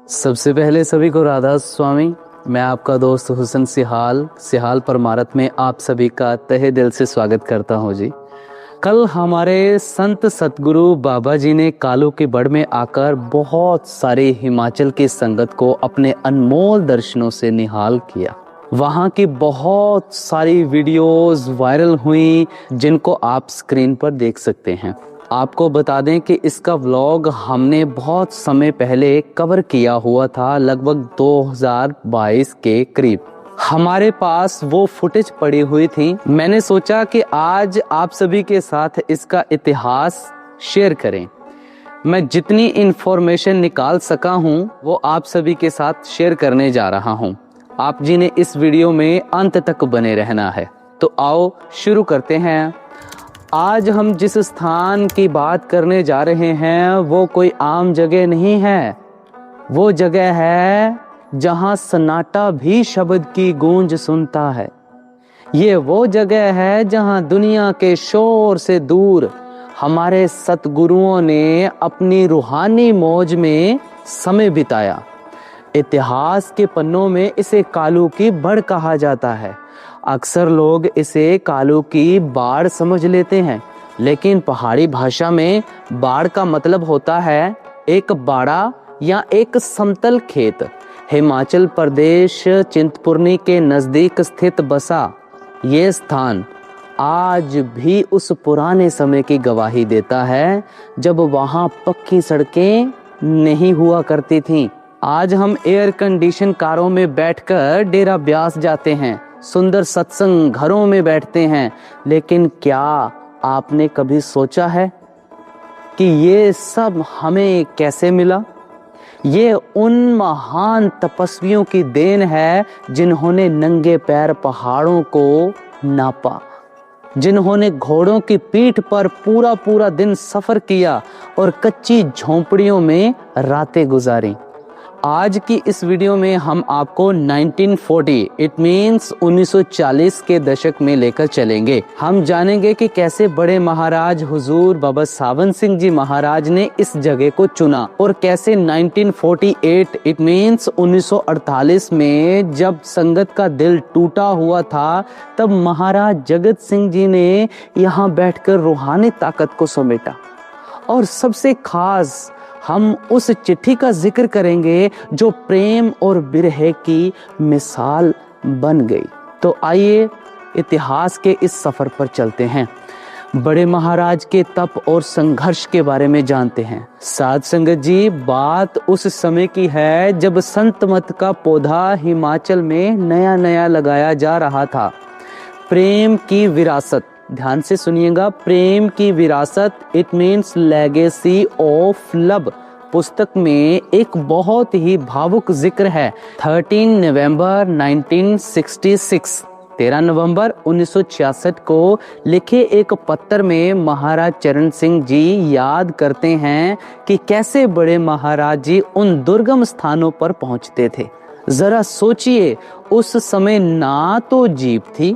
सबसे पहले सभी को राधा स्वामी। मैं आपका दोस्त हुसन सिहाल परमारत में आप सभी का तहे दिल से स्वागत करता हूँ जी। कल हमारे संत सतगुरु बाबा जी ने कालू की बड़ में आकर बहुत सारे हिमाचल की संगत को अपने अनमोल दर्शनों से निहाल किया। वहाँ की बहुत सारी वीडियोस वायरल हुई जिनको आप स्क्रीन पर देख सकते हैं। आपको बता दें कि इसका व्लॉग हमने बहुत समय पहले कवर किया हुआ था, लगभग 2022 के करीब। हमारे पास वो फुटेज पड़ी हुई थी। मैंने सोचा कि आज आप सभी के साथ इसका इतिहास शेयर करें। मैं जितनी इंफॉर्मेशन निकाल सका हूँ वो आप सभी के साथ शेयर करने जा रहा हूँ। आप जी ने इस वीडियो में अंत तक बने रहना है। तो आओ शुरू करते हैं। आज हम जिस स्थान की बात करने जा रहे हैं वो कोई आम जगह नहीं है। वो जगह है जहां सन्नाटा भी शब्द की गूंज सुनता है। ये वो जगह है जहां दुनिया के शोर से दूर हमारे सतगुरुओं ने अपनी रूहानी मौज में समय बिताया। इतिहास के पन्नों में इसे कालू की बड़ कहा जाता है। अक्सर लोग इसे कालू की बाड़ समझ लेते हैं, लेकिन पहाड़ी भाषा में बाड़ का मतलब होता है एक बाड़ा या एक समतल खेत। हिमाचल प्रदेश चिंतपूर्णी के नजदीक स्थित बसा ये स्थान आज भी उस पुराने समय की गवाही देता है जब वहां पक्की सड़कें नहीं हुआ करती थीं। आज हम एयर कंडीशन कारों में बैठकर डेरा ब्यास जाते हैं, सुंदर सत्संग घरों में बैठते हैं, लेकिन क्या आपने कभी सोचा है कि ये सब हमें कैसे मिला? ये उन महान तपस्वियों की देन है जिन्होंने नंगे पैर पहाड़ों को नापा, जिन्होंने घोड़ों की पीठ पर पूरा पूरा दिन सफर किया और कच्ची झोंपड़ियों में रातें गुजारी। आज की इस वीडियो में हम आपको 1940 इट मीन्स 1940 के दशक में लेकर चलेंगे। हम जानेंगे कि कैसे बड़े महाराज हुजूर बाबा सावन सिंह जी महाराज ने इस जगह को चुना और कैसे 1948 इट मीन्स 1948 में जब संगत का दिल टूटा हुआ था तब महाराज जगत सिंह जी ने यहाँ बैठकर रूहानी ताकत को समेटा। और सबसे खास हम उस चिट्ठी का जिक्र करेंगे जो प्रेम और बिरह की मिसाल बन गई। तो आइए इतिहास के इस सफर पर चलते हैं। बड़े महाराज के तप और संघर्ष के बारे में जानते हैं। साध संगत जी, बात उस समय की है जब संत मत का पौधा हिमाचल में नया नया लगाया जा रहा था। प्रेम की विरासत, ध्यान से सुनिएगा, प्रेम की विरासत it means legacy of love पुस्तक में एक बहुत ही भावुक जिक्र है। 13 नवंबर 1966 13 नवंबर 1966 को लिखे एक पत्र में महाराज चरण सिंह जी याद करते हैं कि कैसे बड़े महाराज जी उन दुर्गम स्थानों पर पहुंचते थे। जरा सोचिए, उस समय ना तो जीप थी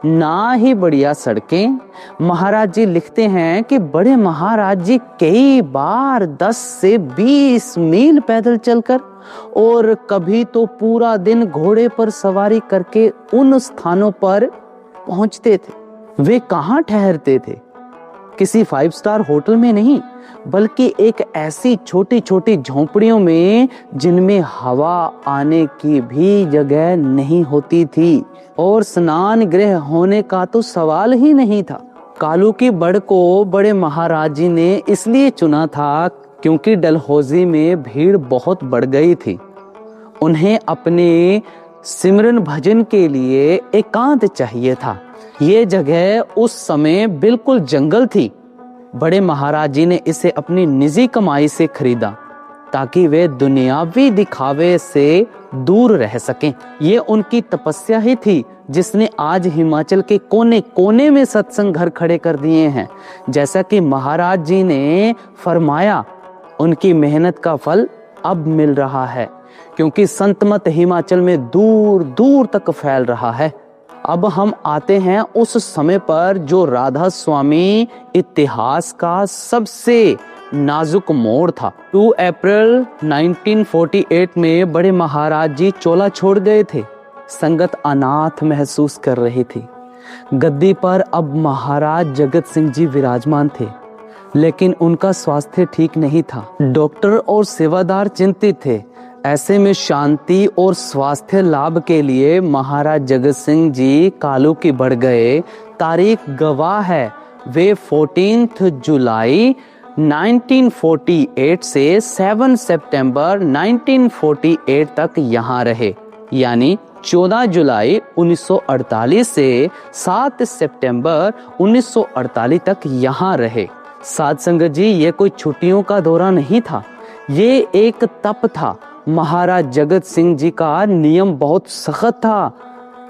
ना ही बढ़िया सड़कें। महाराज जी लिखते हैं कि बड़े महाराज जी कई बार 10 से 20 मील पैदल चलकर और कभी तो पूरा दिन घोड़े पर सवारी करके उन स्थानों पर पहुंचते थे। वे कहाँ ठहरते थे? किसी 5 स्टार होटल में नहीं, बल्कि एक ऐसी छोटी छोटी झोंपड़ियों में जिनमें हवा आने की भी जगह नहीं होती थी और स्नान गृह होने का तो सवाल ही नहीं था। कालू की बड़ को बड़े महाराज जी ने इसलिए चुना था क्योंकि डलहौजी में भीड़ बहुत बढ़ गई थी। उन्हें अपने सिमरन भजन के लिए एकांत चाहिए था। ये जगह उस समय बिल्कुल जंगल थी। बड़े महाराज जी ने इसे अपनी निजी कमाई से खरीदा ताकि वे दुनियावी दिखावे से दूर रह सकें। ये उनकी तपस्या ही थी जिसने आज हिमाचल के कोने कोने में सत्संग घर खड़े कर दिए हैं। जैसा कि महाराज जी ने फरमाया, उनकी मेहनत का फल अब मिल रहा है क्योंकि संत मत हिमाचल में दूर दूर तक फैल रहा है। अब हम आते हैं उस समय पर जो राधा स्वामी इतिहास का सबसे नाजुक मोड़ था। 2 अप्रैल 1948 में बड़े महाराज जी चोला छोड़ गए थे। संगत अनाथ महसूस कर रही थी। गद्दी पर अब महाराज जगत सिंह जी विराजमान थे, लेकिन उनका स्वास्थ्य ठीक नहीं था। डॉक्टर और सेवादार चिंतित थे। ऐसे में शांति और स्वास्थ्य लाभ के लिए महाराज जगत सिंह जी कालू की बढ़ गए। तारीख गवाह है, वे 14 जुलाई 1948 से 7 सितंबर 1948 तक यहाँ रहे, यानी 14 जुलाई 1948 से 7 सितंबर 1948 तक यहाँ रहे। साध संगत जी, ये कोई छुट्टियों का दौरा नहीं था, ये एक तप था। महाराज जगत सिंह जी का नियम बहुत सख्त था।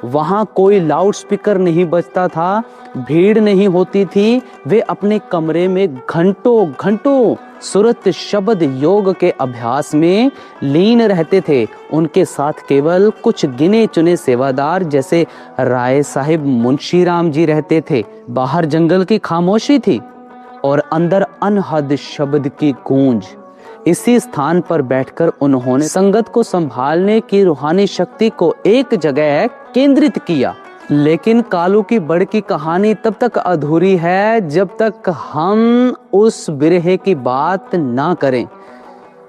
वहाँ कोई लाउड स्पीकर नहीं बजता था, भीड़ नहीं होती थी। वे अपने कमरे में घंटों घंटों सुरत शब्द योग के अभ्यास में लीन रहते थे। उनके साथ केवल कुछ गिने चुने सेवादार जैसे राय साहिब मुंशी राम जी रहते थे। बाहर जंगल की खामोशी थी और अंदर अनहद शब्द की गूंज। इसी स्थान पर बैठकर उन्होंने संगत को संभालने की रूहानी शक्ति को एक जगह केंद्रित किया। लेकिन कालू की बढ़ की कहानी तब तक अधूरी है जब तक हम उस बिरहे की बात ना करें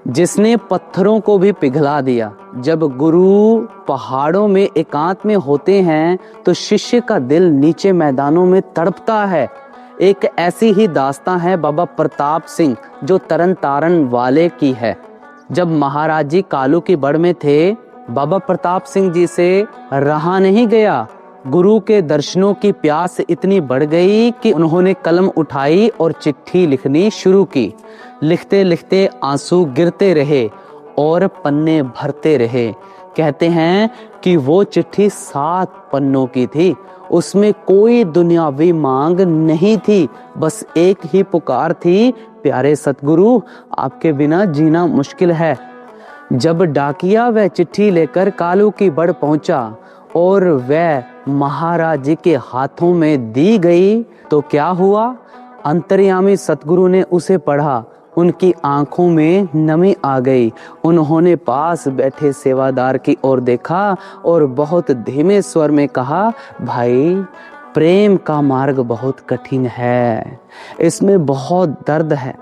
जिसने पत्थरों को भी पिघला दिया। जब गुरु पहाड़ों में एकांत में होते हैं तो शिष्य का दिल नीचे मैदानों में तड़पता है। एक ऐसी ही दास्तां है बाबा प्रताप सिंह जो तरन तारण वाले की है। जब महाराज जी कालू की बढ़ में थे, बाबा प्रताप सिंह जी से रहा नहीं गया। गुरु के दर्शनों की प्यास इतनी बढ़ गई कि उन्होंने कलम उठाई और चिट्ठी लिखनी शुरू की। लिखते लिखते आंसू गिरते रहे और पन्ने भरते रहे। कहते हैं कि वो चिट्ठी 7 पन्नों की थी। उसमें कोई दुनियावी मांग नहीं थी, बस एक ही पुकार थी, प्यारे सतगुरु, आपके बिना जीना मुश्किल है। जब डाकिया वह चिट्ठी लेकर कालू की बढ़ पहुंचा और वह महाराज जी के हाथों में दी गई तो क्या हुआ? अंतर्यामी सतगुरु ने उसे पढ़ा। उनकी आंखों में नमी आ गई। उन्होंने पास बैठे सेवादार की ओर देखा और बहुत धीमे स्वर में कहा, भाई, प्रेम का मार्ग बहुत कठिन है, इसमें बहुत दर्द है।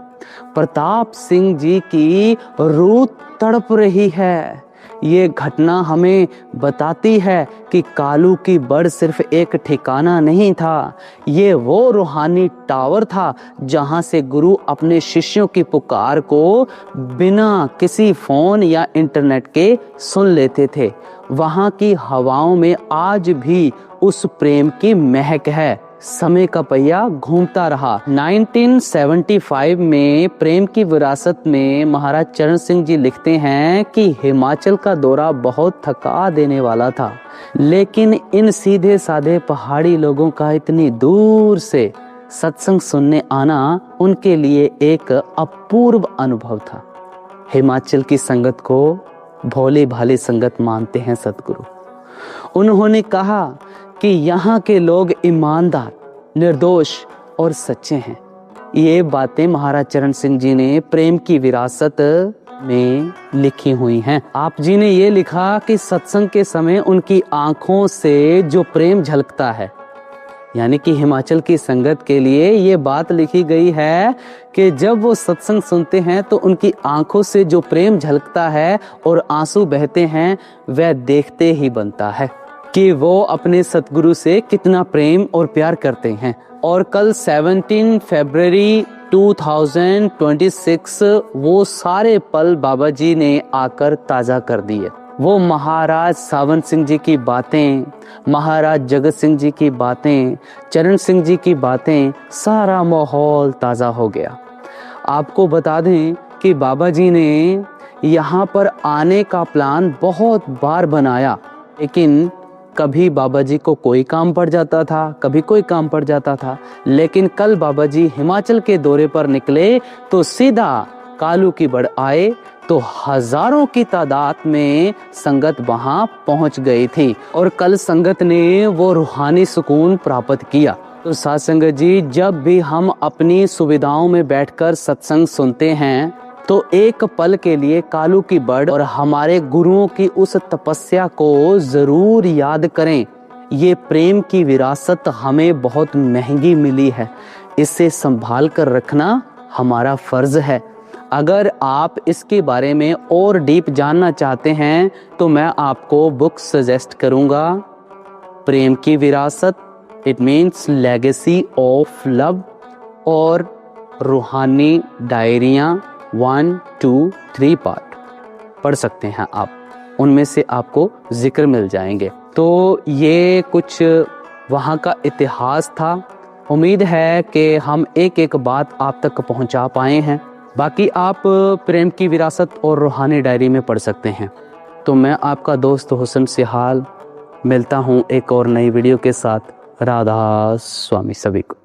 प्रताप सिंह जी की रूह तड़प रही है। ये घटना हमें बताती है कि कालू की बढ़ सिर्फ एक ठिकाना नहीं था, ये वो रूहानी टावर था जहां से गुरु अपने शिष्यों की पुकार को बिना किसी फोन या इंटरनेट के सुन लेते थे। वहां की हवाओं में आज भी उस प्रेम की महक है। समय का पहिया घूमता रहा। 1975 में प्रेम की विरासत में महाराज चरण सिंह जी लिखते हैं कि हिमाचल का दौरा बहुत थका देने वाला था, लेकिन इन सीधे साधे पहाड़ी लोगों का इतनी दूर से सत्संग सुनने आना उनके लिए एक अपूर्व अनुभव था। हिमाचल की संगत को भोली भाली संगत मानते हैं सतगुरु। उन्होंने कहा कि यहाँ के लोग ईमानदार, निर्दोष और सच्चे हैं। ये बातें महाराज चरण सिंह जी ने प्रेम की विरासत में लिखी हुई हैं। आप जी ने ये लिखा कि सत्संग के समय उनकी आंखों से जो प्रेम झलकता है, यानी कि हिमाचल की संगत के लिए ये बात लिखी गई है कि जब वो सत्संग सुनते हैं तो उनकी आंखों से जो प्रेम झलकता है और आंसू बहते हैं, वह देखते ही बनता है कि वो अपने सतगुरु से कितना प्रेम और प्यार करते हैं। और कल 17 फरवरी 2026 वो सारे पल बाबा जी ने आकर ताज़ा कर दिए। वो महाराज सावन सिंह जी की बातें, महाराज जगत सिंह जी की बातें, चरण सिंह जी की बातें, सारा माहौल ताज़ा हो गया। आपको बता दें कि बाबा जी ने यहाँ पर आने का प्लान बहुत बार बनाया, लेकिन कभी बाबा जी को कोई काम पड़ जाता था, कभी कोई काम पड़ जाता था। लेकिन कल बाबा जी हिमाचल के दौरे पर निकले तो सीधा कालू की बढ़ आए तो हजारों की तादाद में संगत वहां पहुंच गई थी और कल संगत ने वो रूहानी सुकून प्राप्त किया। तो साथ संगत जी, जब भी हम अपनी सुविधाओं में बैठकर सत्संग सुनते हैं तो एक पल के लिए कालू की बड़ और हमारे गुरुओं की उस तपस्या को जरूर याद करें। ये प्रेम की विरासत हमें बहुत महंगी मिली है, इसे संभाल कर रखना हमारा फर्ज है। अगर आप इसके बारे में और डीप जानना चाहते हैं तो मैं आपको बुक सजेस्ट करूंगा, प्रेम की विरासत, it means legacy of love, और रूहानी डायरियाँ 1, 2, 3 पार्ट पढ़ सकते हैं आप, उनमें से आपको जिक्र मिल जाएंगे। तो ये कुछ वहाँ का इतिहास था। उम्मीद है कि हम एक एक बात आप तक पहुँचा पाए हैं। बाकी आप प्रेम की विरासत और रूहानी डायरी में पढ़ सकते हैं। तो मैं आपका दोस्त हुसन सिहाल मिलता हूँ एक और नई वीडियो के साथ। राधा स्वामी सभी को।